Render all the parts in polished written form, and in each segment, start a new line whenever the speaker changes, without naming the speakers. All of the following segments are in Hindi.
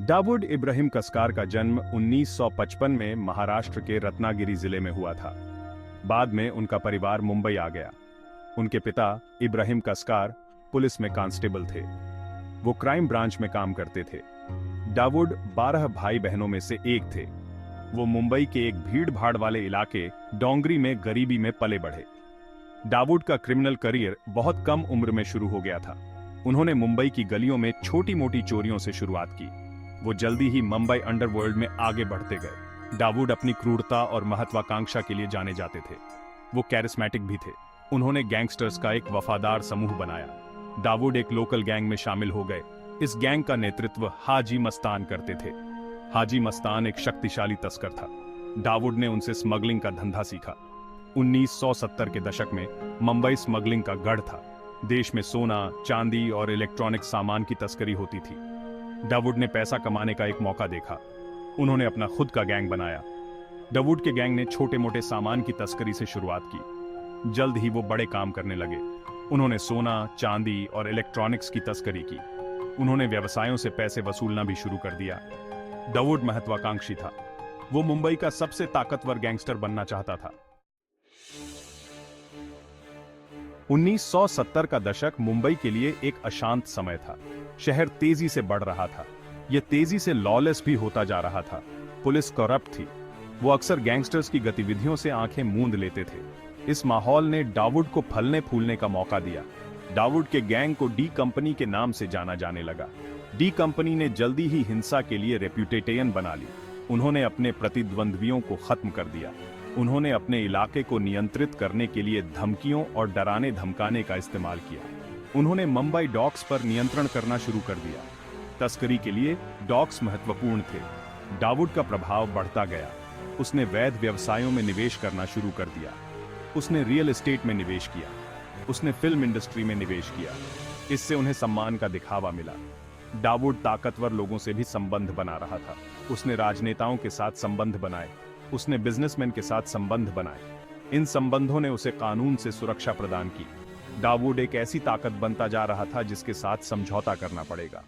दाऊद इब्राहिम कसकार का जन्म 1955 में महाराष्ट्र के रत्नागिरी जिले में हुआ था। बाद में उनका परिवार मुंबई आ गया। उनके पिता इब्राहिम कसकार पुलिस में कांस्टेबल थे। वो क्राइम ब्रांच में काम करते थे। दाऊद 12 भाई बहनों में से एक थे। वो मुंबई के एक भीड़ भाड़ वाले इलाके डोंगरी में गरीबी में पले बढ़े। दाऊद का क्रिमिनल करियर बहुत कम उम्र में शुरू हो गया था। उन्होंने मुंबई की गलियों में छोटी मोटी चोरियों से शुरुआत की। वो जल्दी ही मुंबई अंडरवर्ल्ड में आगे बढ़ते गए। दाऊद अपनी क्रूरता और महत्वाकांक्षा के लिए जाने जाते थे। वो कैरिस्मेटिक भी थे। उन्होंने गैंगस्टर्स का एक वफादार समूह बनाया। दाऊद एक लोकल गैंग में शामिल हो गए। इस गैंग का नेतृत्व हाजी मस्तान करते थे। हाजी मस्तान एक शक्तिशाली तस्कर था। दाऊद ने उनसे स्मगलिंग का धंधा सीखा। 1970 के दशक में मुंबई स्मगलिंग का गढ़ था। देश में सोना, चांदी और इलेक्ट्रॉनिक सामान की तस्करी होती थी। दाऊद ने पैसा कमाने का एक मौका देखा। उन्होंने अपना खुद का गैंग बनाया। दाऊद के गैंग ने छोटे मोटे सामान की तस्करी से शुरुआत की। जल्द ही वो बड़े काम करने लगे। उन्होंने सोना, चांदी और इलेक्ट्रॉनिक्स की तस्करी की। उन्होंने व्यवसायों से पैसे वसूलना भी शुरू कर दिया। दाऊद महत्वाकांक्षी था। वो मुंबई का सबसे ताकतवर गैंगस्टर बनना चाहता था। 1970 का दशक मुंबई के लिए एक अशांत समय था। शहर तेजी से बढ़ रहा था। यह तेजी से लॉलेस भी होता जा रहा था। पुलिस करप्ट थी। वो अक्सर गैंगस्टर्स की गतिविधियों से आंखें मूंद लेते थे। इस माहौल ने दाऊद को फलने फूलने का मौका दिया। दाऊद के गैंग को डी कंपनी के नाम से जाना जाने लगा। डी कंपनी ने जल्दी ही हिंसा के लिए रेप्यूटेशन बना ली। उन्होंने अपने प्रतिद्वंद्वियों को खत्म कर दिया। उन्होंने अपने इलाके को नियंत्रित करने के लिए धमकियों और डराने धमकाने का इस्तेमाल किया। उन्होंने मुंबई डॉक्स पर नियंत्रण करना शुरू कर दिया। तस्करी के लिए डॉक्स महत्वपूर्ण थे। दाऊद का प्रभाव बढ़ता गया। उसने वैध व्यवसायों में निवेश करना शुरू कर दिया। उसने रियल एस्टेट में निवेश किया। उसने फिल्म इंडस्ट्री में निवेश किया। इससे उन्हें सम्मान का दिखावा मिला। दाऊद ताकतवर लोगों से भी संबंध बना रहा था। उसने राजनेताओं के साथ संबंध बनाए। उसने बिजनेसमैन के साथ संबंध बनाए। इन संबंधों ने उसे कानून से सुरक्षा प्रदान की। दाऊद एक ऐसी ताकत बनता जा रहा था जिसके साथ समझौता करना पड़ेगा।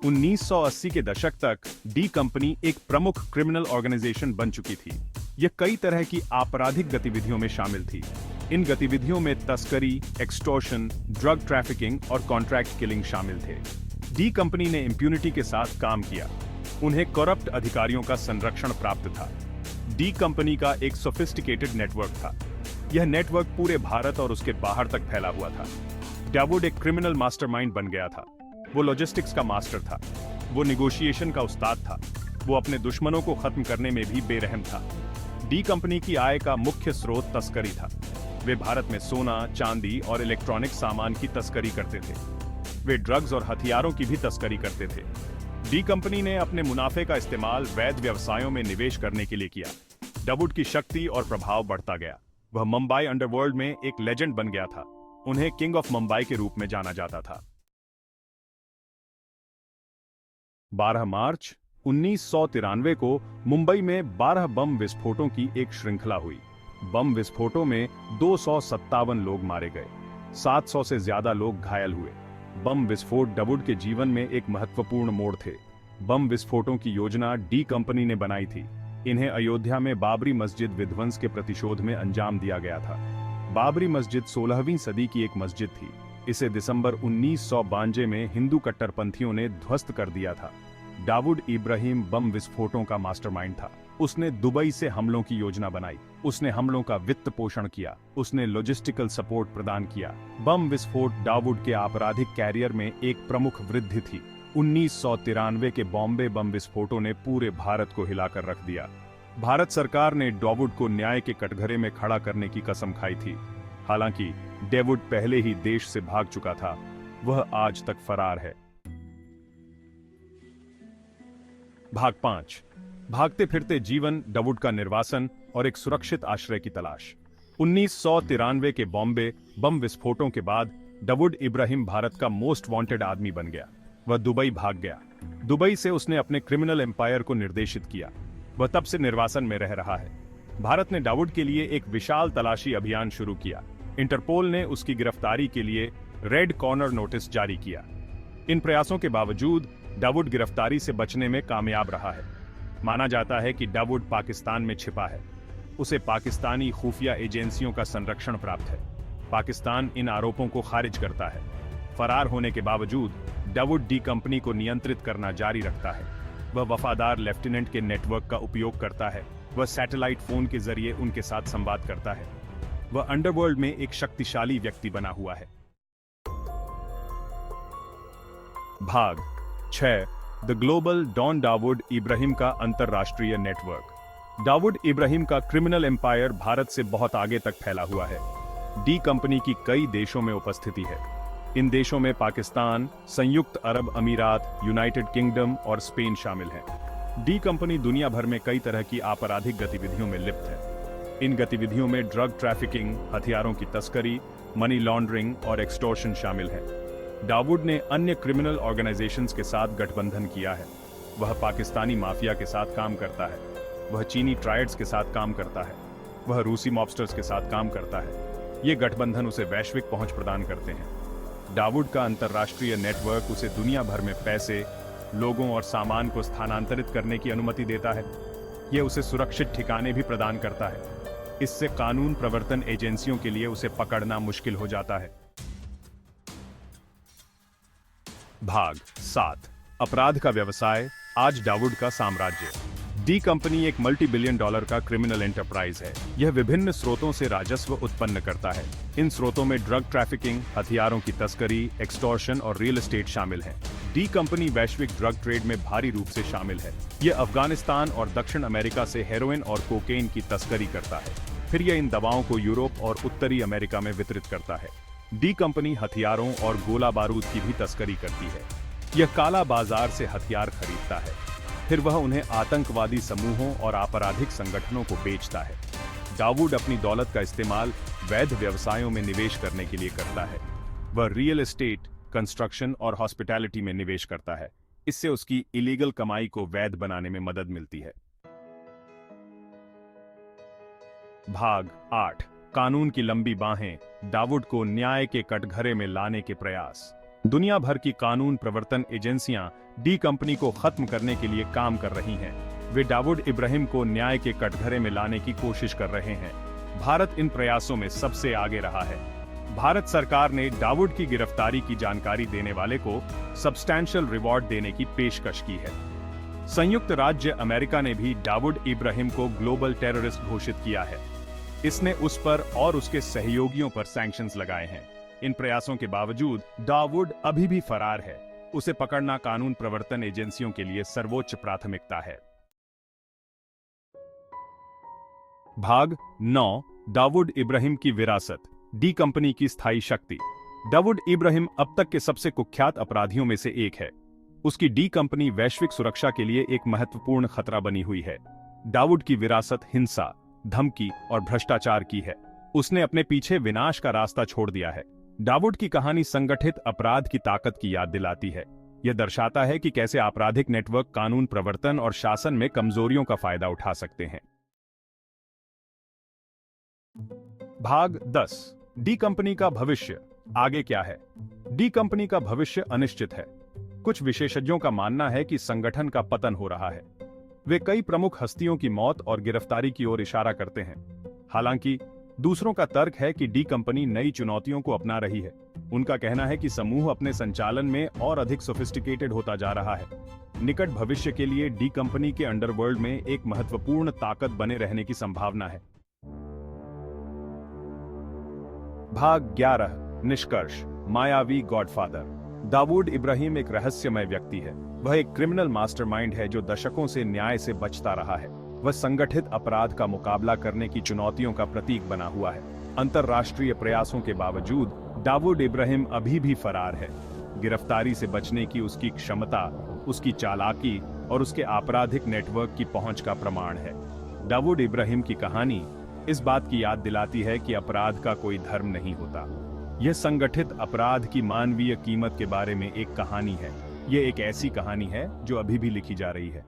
1980 के दशक तक डी कंपनी एक प्रमुख क्रिमिनल ऑर्गेनाइजेशन बन चुकी थी। यह कई तरह की आपराधिक गतिविधियों में शामिल थी। इन गतिविधियों में तस्करी, एक्सटॉर्शन, ड्रग ट्रैफिकिंग और कॉन्ट्रैक्ट किलिंग शामिल थे। डी कंपनी ने इंप्यूनिटी के साथ काम किया। उन्हें करप्ट अधिकारियों का संरक्षण प्राप्त था। डी कंपनी का एक सोफिस्टिकेटेड नेटवर्क था। यह नेटवर्क पूरे भारत और उसके बाहर तक फैला हुआ था। दाऊद एक क्रिमिनल मास्टरमाइंड बन गया था। वो लॉजिस्टिक्स का मास्टर था। वो निगोशिएशन का उस्ताद था। वो अपने दुश्मनों को खत्म करने में भी बेरहम था। डी कंपनी की आय का मुख्य स्रोत तस्करी था। वे भारत में सोना, चांदी और इलेक्ट्रॉनिक सामान की तस्करी करते थे। वे ड्रग्स और हथियारों की भी तस्करी करते थे। डी कंपनी ने अपने मुनाफे का इस्तेमाल वैध व्यवसायों में निवेश करने के लिए किया। दाऊद की शक्ति और प्रभाव बढ़ता गया। वह मुंबई अंडरवर्ल्ड में एक लेजेंड बन गया था। उन्हें किंग ऑफ मुंबई के रूप में जाना जाता था। 12 मार्च 1993 को मुंबई में 12 बम विस्फोटों की एक श्रृंखला हुई। बम विस्फोटों में 257 लोग मारे गए। 700 से ज्यादा लोग घायल हुए। बम विस्फोट दाऊद के जीवन में एक महत्वपूर्ण मोड़ थे। बम विस्फोटों की योजना डी कंपनी ने बनाई थी। इन्हें अयोध्या में बाबरी मस्जिद विध्वंस के प्रतिशोध में अंजाम दिया गया था। बाबरी मस्जिद 16वीं सदी की एक मस्जिद थी। इसे दिसंबर 1992 में हिंदू कट्टरपंथियों ने ध्वस्त कर दिया था। दाऊद इब्राहिम बम विस्फोटों का मास्टरमाइंड था। उसने दुबई से हमलों की योजना बनाई। उसने हमलों का वित्त पोषण किया। उसने लॉजिस्टिकल सपोर्ट प्रदान किया। बम विस्फोट दाऊद के आपराधिक कैरियर में एक प्रमुख वृद्धि थी। 1993 के बॉम्बे बम विस्फोटों ने पूरे भारत को हिलाकर रख दिया। भारत सरकार ने दाऊद को न्याय के कटघरे में खड़ा करने की कसम खाई थी। हालांकि दाऊद पहले ही देश से भाग चुका था। वह आज तक फरार है। भाग 5। भागते फिरते जीवन, दाऊद का निर्वासन और एक सुरक्षित आश्रय की तलाश। 1993 के बॉम्बे बम विस्फोटों के बाद दाऊद इब्राहिम भारत का मोस्ट वांटेड आदमी बन गया। वह दुबई भाग गया। दुबई से उसने अपने क्रिमिनल एम्पायर को निर्देशित किया। वह तब से निर्वासन में रह रहा है। भारत ने दाऊद के लिए एक विशाल तलाशी अभियान शुरू किया। इंटरपोल ने उसकी गिरफ्तारी के लिए रेड कॉर्नर नोटिस जारी किया। इन प्रयासों के बावजूद दाऊद गिरफ्तारी से बचने में कामयाब रहा है। माना जाता है कि दाऊद पाकिस्तान में छिपा है। उसे पाकिस्तानी खुफिया एजेंसियों का संरक्षण प्राप्त है। पाकिस्तान इन आरोपों को खारिज करता है। फरार होने के बावजूद दाऊद डी कंपनी को नियंत्रित करना जारी रखता है। वह वफादार लेफ्टिनेंट के नेटवर्क का उपयोग करता है। वह सैटेलाइट फोन के जरिए उनके साथ संवाद करता है। वह अंडरवर्ल्ड में एक शक्तिशाली व्यक्ति बना हुआ है। भाग 6 the global don Dawood Ibrahim का अंतरराष्ट्रीय नेटवर्क। दाऊद इब्राहिम का क्रिमिनल एम्पायर भारत से बहुत आगे तक फैला हुआ है। डी कंपनी की कई देशों में उपस्थिति है। इन देशों में पाकिस्तान, संयुक्त अरब अमीरात, यूनाइटेड किंगडम और स्पेन शामिल हैं। डी कंपनी दुनिया भर में कई तरह की आपराधिक गतिविधियों में लिप्त है। इन गतिविधियों में ड्रग ट्रैफिकिंग, हथियारों की तस्करी, मनी लॉन्ड्रिंग और एक्सटॉर्शन शामिल हैं। दाऊद ने अन्य क्रिमिनल ऑर्गेनाइजेशंस के साथ गठबंधन किया है। वह पाकिस्तानी माफिया के साथ काम करता है। वह चीनी ट्राइड्स के साथ काम करता है। वह रूसी मॉबस्टर्स के साथ काम करता है। ये गठबंधन उसे वैश्विक पहुंच प्रदान करते हैं। दाऊद का अंतर्राष्ट्रीय नेटवर्क उसे दुनिया भर में पैसे, लोगों और सामान को स्थानांतरित करने की अनुमति देता है। यह उसे सुरक्षित ठिकाने भी प्रदान करता है। इससे कानून प्रवर्तन एजेंसियों के लिए उसे पकड़ना मुश्किल हो जाता है। भाग 7 अपराध का व्यवसाय, आज दाऊद का साम्राज्य। डी कंपनी एक मल्टी बिलियन डॉलर का क्रिमिनल एंटरप्राइज है। यह विभिन्न स्रोतों से राजस्व उत्पन्न करता है। इन स्रोतों में ड्रग ट्रैफिकिंग, हथियारों की तस्करी, एक्सटॉर्शन और रियल एस्टेट शामिल है। डी कंपनी वैश्विक ड्रग ट्रेड में भारी रूप से शामिल है। यह अफगानिस्तान और दक्षिण अमेरिका से हेरोइन और कोकेन की तस्करी करता है। फिर यह इन दवाओं को यूरोप और उत्तरी अमेरिका में वितरित करता है। डी कंपनी हथियारों और गोला बारूद की भी तस्करी करती है। यह काला बाजार से हथियार खरीदता है, फिर वह उन्हें आतंकवादी समूहों और आपराधिक संगठनों को बेचता है। दाऊद अपनी दौलत का इस्तेमाल वैध व्यवसायों में निवेश करने के लिए करता है। वह रियल एस्टेट, कंस्ट्रक्शन और हॉस्पिटैलिटी में निवेश करता है। इससे उसकी इलीगल कमाई को वैध बनाने में मदद मिलती है। भाग 8 कानून की लंबी बाहें, दाऊद को न्याय के कटघरे में लाने के प्रयास। दुनिया भर की कानून प्रवर्तन एजेंसियां डी कंपनी को खत्म करने के लिए काम कर रही हैं। वे दाऊद इब्राहिम को न्याय के कटघरे में लाने की कोशिश कर रहे हैं। भारत इन प्रयासों में सबसे आगे रहा है। भारत सरकार ने दाऊद की गिरफ्तारी की जानकारी देने वाले को सब्सटैंशियल रिवॉर्ड देने की पेशकश की है। संयुक्त राज्य अमेरिका ने भी दाऊद इब्राहिम को ग्लोबल टेररिस्ट घोषित किया है। इसने उस पर और उसके सहयोगियों पर सैंक्शंस लगाए हैं। इन प्रयासों के बावजूद दाऊद अभी भी फरार है। उसे पकड़ना कानून प्रवर्तन एजेंसियों के लिए सर्वोच्च प्राथमिकता है। भाग 9 दाऊद इब्राहिम की विरासत, डी कंपनी की स्थायी शक्ति। दाऊद इब्राहिम अब तक के सबसे कुख्यात अपराधियों में से एक है। उसकी डी कंपनी वैश्विक सुरक्षा के लिए एक महत्वपूर्ण खतरा बनी हुई है। दाऊद की विरासत हिंसा, धमकी और भ्रष्टाचार की है। उसने अपने पीछे विनाश का रास्ता छोड़ दिया है। दाऊद की कहानी संगठित अपराध की ताकत की याद दिलाती है। यह दर्शाता है कि कैसे आपराधिक नेटवर्क कानून प्रवर्तन और शासन में कमजोरियों का फायदा उठा सकते हैं। भाग 10 डी कंपनी का भविष्य, आगे क्या है? डी कंपनी का भविष्य अनिश्चित है। कुछ विशेषज्ञों का मानना है कि संगठन का पतन हो रहा है। वे कई प्रमुख हस्तियों की मौत और गिरफ्तारी की ओर इशारा करते हैं। हालांकि दूसरों का तर्क है कि डी कंपनी नई चुनौतियों को अपना रही है। उनका कहना है कि समूह अपने संचालन में और अधिक सोफिस्टिकेटेड होता जा रहा है। निकट भविष्य के लिए डी कंपनी के अंडरवर्ल्ड में एक महत्वपूर्ण ताकत बने रहने की संभावना है। भाग 11 निष्कर्ष, मायावी गॉडफादर। दाऊद इब्राहिम एक रहस्यमय व्यक्ति है। वह एक क्रिमिनल मास्टरमाइंड है जो दशकों से न्याय से बचता रहा है। वह संगठित अपराध का मुकाबला करने की चुनौतियों का प्रतीक बना हुआ है। अंतर्राष्ट्रीय प्रयासों के बावजूद दाऊद इब्राहिम अभी भी फरार है। गिरफ्तारी से बचने की उसकी क्षमता, उसकी चालाकी और उसके आपराधिक नेटवर्क की पहुंच का प्रमाण है। दाऊद इब्राहिम की कहानी इस बात की याद दिलाती है कि अपराध का कोई धर्म नहीं होता। यह संगठित अपराध की मानवीय कीमत के बारे में एक कहानी है। यह एक ऐसी कहानी है जो अभी भी लिखी जा रही है।